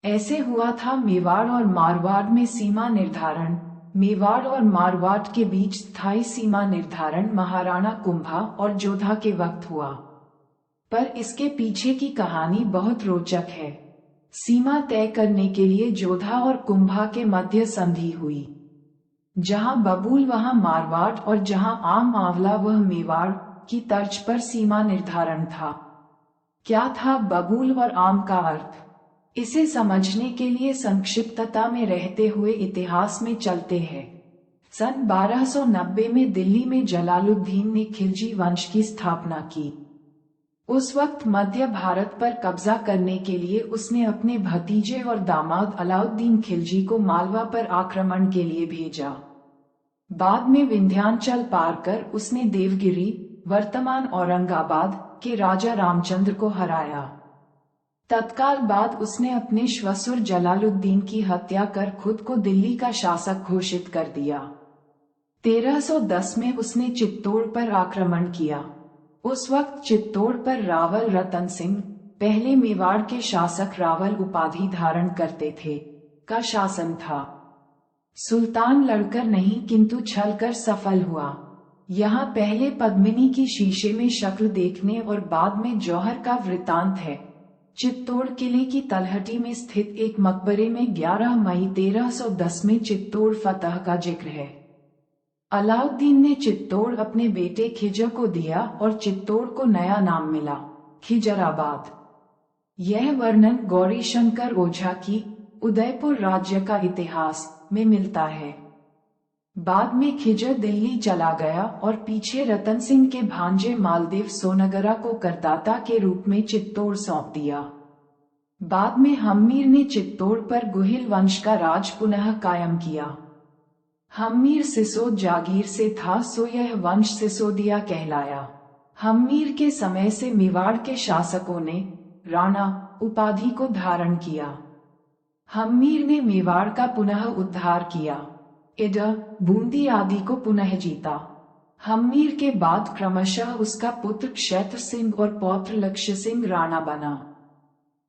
ऐसे हुआ था मेवाड़ और मारवाड़ में सीमा निर्धारण। मेवाड़ और मारवाड़ के बीच स्थायी सीमा निर्धारण महाराणा कुंभा और जोधा के वक्त हुआ। पर इसके पीछे की कहानी बहुत रोचक है। सीमा तय करने के लिए जोधा और कुंभा के मध्य संधि हुई। जहां बबूल वहां मारवाड़ और जहां आम आंवला वह मेवाड़ की तर्ज पर सीमा निर्धारण था। क्या था बबूल और आम का अर्थ? इसे समझने के लिए संक्षिप्तता में रहते हुए इतिहास में चलते हैं। सन 1290 में दिल्ली में जलालुद्दीन ने खिलजी वंश की स्थापना की। उस वक्त मध्य भारत पर कब्जा करने के लिए उसने अपने भतीजे और दामाद अलाउद्दीन खिलजी को मालवा पर आक्रमण के लिए भेजा। बाद में विंध्याचल पार कर उसने देवगिरी, वर्तमान औरंगाबाद के राजा रामचंद्र को हराया। तत्काल बाद उसने अपने श्वशुर जलालुद्दीन की हत्या कर खुद को दिल्ली का शासक घोषित कर दिया। 1310 में उसने चित्तौड़ पर आक्रमण किया। उस वक्त चित्तौड़ पर रावल रतन सिंह, पहले मेवाड़ के शासक रावल उपाधि धारण करते थे, का शासन था। सुल्तान लड़कर नहीं किंतु छलकर सफल हुआ। यहाँ पहले पद्मिनी की शीशे में शक्ल देखने और बाद में जौहर का वृतांत है। चित्तौड़ किले की तलहटी में स्थित एक मकबरे में 11 मई 1310 में चित्तौड़ फतह का जिक्र है। अलाउद्दीन ने चित्तौड़ अपने बेटे खिजर को दिया और चित्तौड़ को नया नाम मिला, खिजराबाद। यह वर्णन गौरीशंकर ओझा की उदयपुर राज्य का इतिहास में मिलता है। बाद में खिजर दिल्ली चला गया और पीछे रतन सिंह के भांजे मालदेव सोनगरा को करदाता के रूप में चित्तौड़ सौंप दिया। बाद में हम्मीर ने चित्तौड़ पर गुहिल वंश का राज पुनः कायम किया। हम्मीर सिसोद जागीर से था, सो यह वंश सिसोदिया कहलाया। हम्मीर के समय से मेवाड़ के शासकों ने राणा उपाधि को धारण किया। हम्मीर ने मेवाड़ का पुनः उद्धार किया, इडा, बूंदी आदि को पुनः जीता। हम्मीर के बाद क्रमशः उसका पुत्र क्षेत्र सिंह और पौत्र लक्ष्य सिंह राणा बना।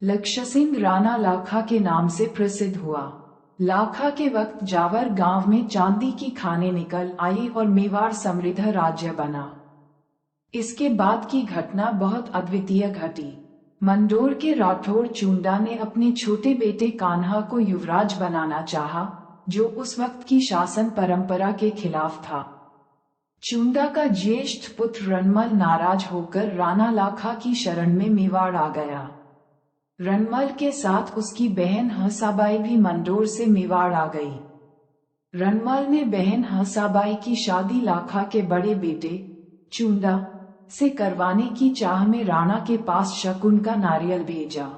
लक्ष्य सिंह राणा लाखा के नाम से प्रसिद्ध हुआ। लाखा के वक्त जावर गांव में चांदी की खानें निकल आई और मेवाड़ समृद्ध राज्य बना। इसके बाद की घटना बहुत अद्वितीय घटी। मंडोर के राठौड़ चुंडा ने अपने छोटे बेटे कान्हा को युवराज बनाना चाहा, जो उस वक्त की शासन परंपरा के खिलाफ था। चुंडा का ज्येष्ठ पुत्र रणमल नाराज होकर राणा लाखा की शरण में मेवाड़ आ गया। रणमल के साथ उसकी बहन हंसाबाई भी मंडोर से मेवाड़ आ गई। रणमल ने बहन हंसाबाई की शादी लाखा के बड़े बेटे चुंडा से करवाने की चाह में राणा के पास शकुन का नारियल भेजा।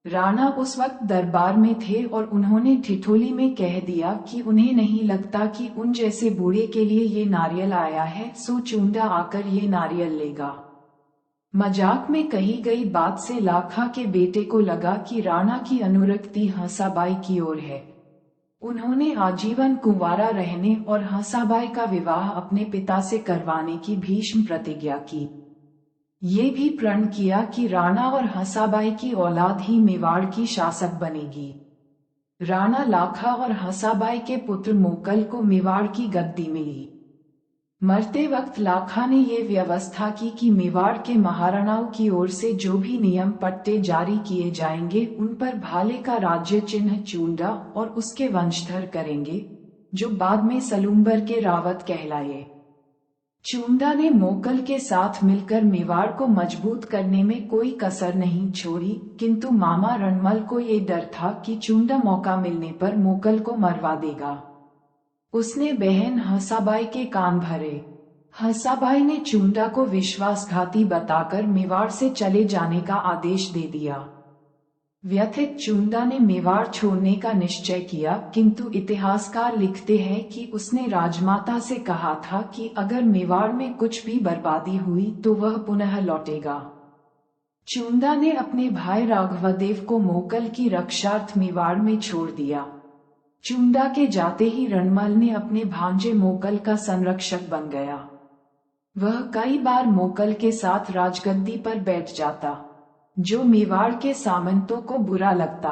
राणा उस वक्त दरबार में थे और उन्होंने ठिठोली में कह दिया कि उन्हें नहीं लगता कि उन जैसे बूढ़े के लिए ये नारियल आया है, सो चुंडा आकर ये नारियल लेगा। मजाक में कही गई बात से लाखा के बेटे को लगा कि राणा की अनुरक्ति हंसाबाई की ओर है। उन्होंने आजीवन कुंवारा रहने और हंसाबाई का विवाह अपने पिता से करवाने की भीष्म प्रतिज्ञा की। ये भी प्रण किया कि राणा और हंसाबाई की औलाद ही मेवाड़ की शासक बनेगी। राणा लाखा और हंसाबाई के पुत्र मोकल को मेवाड़ की गद्दी मिली। मरते वक्त लाखा ने ये व्यवस्था की कि मेवाड़ के महाराणाओं की ओर से जो भी नियम पट्टे जारी किए जाएंगे उन पर भाले का राज्य चिन्ह चुंडा और उसके वंशधर करेंगे, जो बाद में सलूम्बर के रावत कहलाए। चुंडा ने मोकल के साथ मिलकर मेवाड़ को मजबूत करने में कोई कसर नहीं छोड़ी, किंतु मामा रणमल को ये डर था कि चुंडा मौका मिलने पर मोकल को मरवा देगा। उसने बहन हंसाबाई के कान भरे। हंसाबाई ने चुंडा को विश्वासघाती बताकर मेवाड़ से चले जाने का आदेश दे दिया। व्यथित चुंडा ने मेवाड़ छोड़ने का निश्चय किया, किंतु इतिहासकार लिखते हैं कि उसने राजमाता से कहा था कि अगर मेवाड़ में कुछ भी बर्बादी हुई तो वह पुनः लौटेगा। चुंडा ने अपने भाई राघवदेव को मोकल की रक्षार्थ मेवाड़ में छोड़ दिया। चुंडा के जाते ही रणमल ने अपने भांजे मोकल का संरक्षक बन गया। वह कई बार मोकल के साथ राजगद्दी पर बैठ जाता, जो मेवाड़ के सामंतों को बुरा लगता।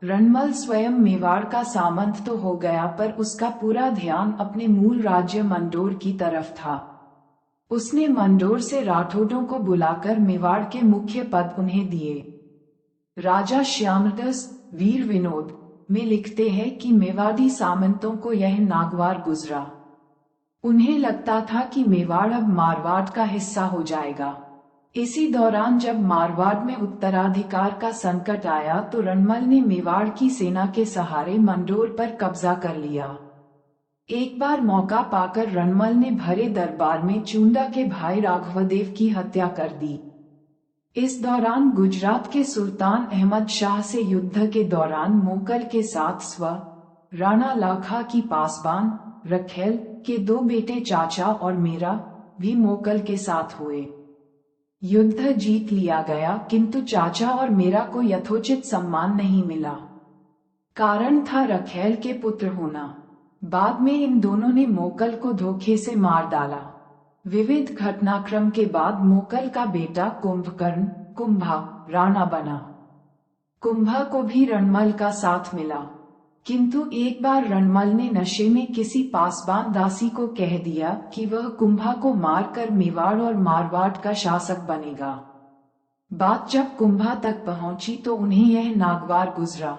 रणमल स्वयं मेवाड़ का सामंत तो हो गया, पर उसका पूरा ध्यान अपने मूल राज्य मंडोर की तरफ था। उसने मंडोर से राठौड़ों को बुलाकर मेवाड़ के मुख्य पद उन्हें दिए। राजा श्यामदास वीर विनोद में लिखते हैं कि मेवाड़ी सामंतों को यह नागवार गुजरा। उन्हें लगता था कि मेवाड़ अब मारवाड़ का हिस्सा हो जाएगा। इसी दौरान जब मारवाड़ में उत्तराधिकार का संकट आया तो रणमल ने मेवाड़ की सेना के सहारे मंडोर पर कब्जा कर लिया। एक बार मौका पाकर रणमल ने भरे दरबार में चूंडा के भाई राघवदेव की हत्या कर दी। इस दौरान गुजरात के सुल्तान अहमद शाह से युद्ध के दौरान मोकल के साथ स्व राणा लाखा की पासबान रखेल के 2 बेटे चाचा और मेरा भी मोकल के साथ हुए। युद्ध जीत लिया गया, किंतु चाचा और मेरा को यथोचित सम्मान नहीं मिला। कारण था रखेल के पुत्र होना। बाद में इन दोनों ने मोकल को धोखे से मार डाला। विविध घटनाक्रम के बाद मोकल का बेटा कुंभकर्ण कुंभा राणा बना। कुंभा को भी रणमल का साथ मिला, किंतु एक बार रणमल ने नशे में किसी पासबान दासी को कह दिया कि वह कुंभा को मारकर मेवाड़ और मारवाड़ का शासक बनेगा। बात जब कुंभा तक पहुंची तो उन्हें यह नागवार गुजरा।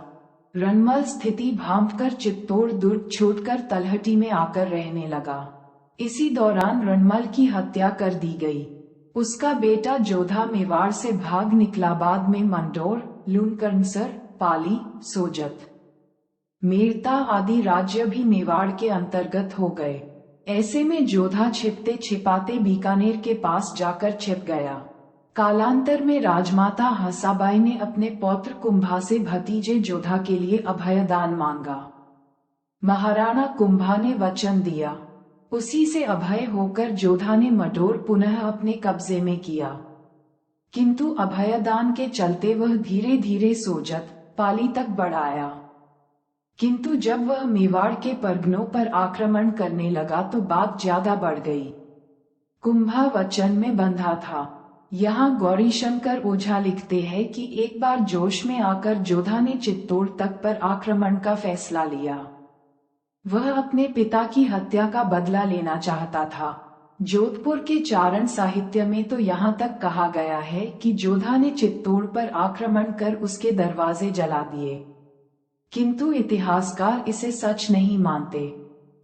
रणमल स्थिति भांपकर चित्तौड़ दुर्ग छोड़कर तलहटी में आकर रहने लगा। इसी दौरान रणमल की हत्या कर दी गई। उसका बेटा जोधा मेवाड़ से भाग निकला। बाद में मंडोर, लूणकरणसर, पाली, सोजत, मेड़ता आदि राज्य भी मेवाड़ के अंतर्गत हो गए। ऐसे में जोधा छिपते छिपाते बीकानेर के पास जाकर छिप गया। कालांतर में राजमाता हंसाबाई ने अपने पौत्र कुंभा से भतीजे जोधा के लिए अभयदान मांगा। महाराणा कुंभा ने वचन दिया। उसी से अभय होकर जोधा ने मंडोर पुनः अपने कब्जे में किया, किंतु अभयदान के चलते वह धीरे धीरे सोजत, पाली तक बढ़ आया। किंतु जब वह मेवाड़ के परगनों पर आक्रमण करने लगा तो बात ज्यादा बढ़ गई। कुंभा वचन में बंधा था। यहाँ गौरीशंकर ओझा लिखते हैं कि एक बार जोश में आकर जोधा ने चित्तौड़ तक पर आक्रमण का फैसला लिया। वह अपने पिता की हत्या का बदला लेना चाहता था। जोधपुर के चारण साहित्य में तो यहाँ तक कहा गया है कि जोधा ने चित्तौड़ पर आक्रमण कर उसके दरवाजे जला दिए, किंतु इतिहासकार इसे सच नहीं मानते,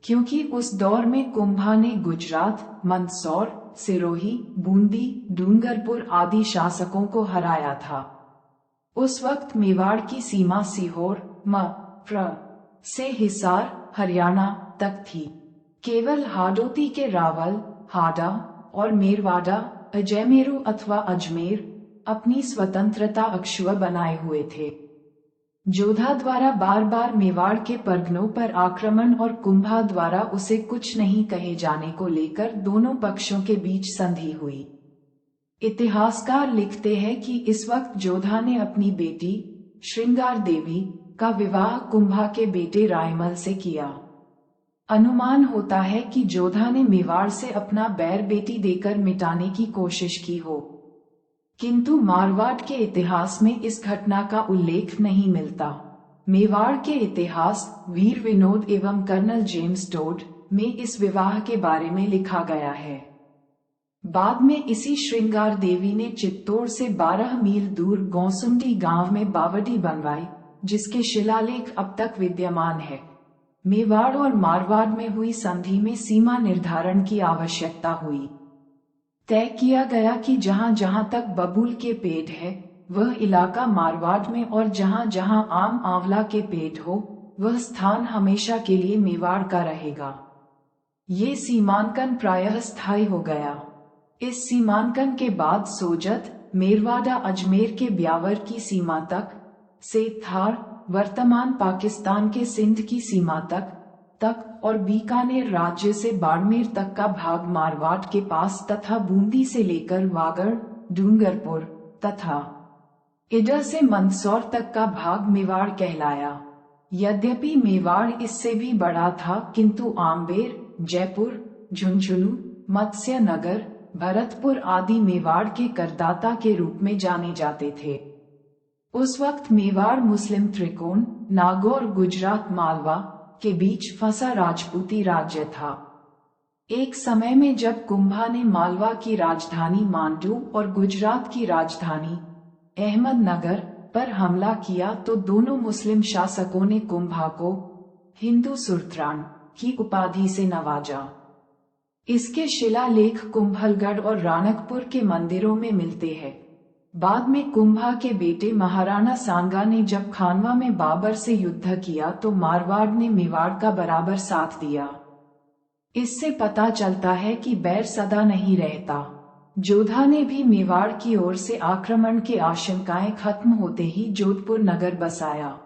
क्योंकि उस दौर में कुंभा ने गुजरात, मंदसौर, सिरोही, बूंदी, डूंगरपुर आदि शासकों को हराया था। उस वक्त मेवाड़ की सीमा सीहोर प्र से हिसार, हरियाणा तक थी। केवल हाडोती के रावल, हाडा और मेरवाड़ा, अजयमेरू अथवा अजमेर अपनी स्वतंत्रता अक्षुण्ण बनाए हुए थे। जोधा द्वारा बार बार मेवाड़ के परगनों पर आक्रमण और कुंभा द्वारा उसे कुछ नहीं कहे जाने को लेकर दोनों पक्षों के बीच संधि हुई। इतिहासकार लिखते हैं कि इस वक्त जोधा ने अपनी बेटी श्रृंगार देवी का विवाह कुंभा के बेटे रायमल से किया। अनुमान होता है कि जोधा ने मेवाड़ से अपना बैर बेटी देकर मिटाने की कोशिश की हो, किंतु मारवाड़ के इतिहास में इस घटना का उल्लेख नहीं मिलता। मेवाड़ के इतिहास वीर विनोद एवं कर्नल जेम्स टोड में इस विवाह के बारे में लिखा गया है। बाद में इसी श्रृंगार देवी ने चित्तौड़ से 12 मील दूर गौसुंडी गांव में बावड़ी बनवाई, जिसके शिलालेख अब तक विद्यमान है। मेवाड़ और मारवाड़ में हुई संधि में सीमा निर्धारण की आवश्यकता हुई। तय किया गया कि जहां जहां तक बबूल के पेड़ है वह इलाका मारवाड़ में, और जहां जहां आम आंवला के पेड़ हो वह स्थान हमेशा के लिए मेवाड़ का रहेगा। ये सीमांकन प्रायः स्थायी हो गया। इस सीमांकन के बाद सोजत, मेरवाड़ा अजमेर के ब्यावर की सीमा तक से थार, वर्तमान पाकिस्तान के सिंध की सीमा तक और बीकानेर राज्य से बाड़मेर तक का भाग मारवाड़ के पास तथा बूंदी से लेकर वागड़, डूंगरपुर तथा इडर से मंदसौर तक का भाग मेवाड़ कहलाया। यद्यपि मेवाड़ इससे भी बड़ा था, किंतु आम्बेर, जयपुर, झुंझुनू, मत्स्य नगर, भरतपुर आदि मेवाड़ के करदाता के रूप में जाने जाते थे। उस वक्त मेवाड़ मुस्लिम त्रिकोण, नागौर, गुजरात, मालवा के बीच फंसा राजपूती राज्य था। एक समय में जब कुंभा ने मालवा की राजधानी मांडू और गुजरात की राजधानी अहमदनगर पर हमला किया तो दोनों मुस्लिम शासकों ने कुंभा को हिंदू सुल्तान की उपाधि से नवाजा। इसके शिलालेख कुंभलगढ़ और राणकपुर के मंदिरों में मिलते हैं। बाद में कुंभा के बेटे महाराणा सांगा ने जब खानवा में बाबर से युद्ध किया तो मारवाड़ ने मेवाड़ का बराबर साथ दिया। इससे पता चलता है कि बैर सदा नहीं रहता। जोधा ने भी मेवाड़ की ओर से आक्रमण की आशंकाएं खत्म होते ही जोधपुर नगर बसाया।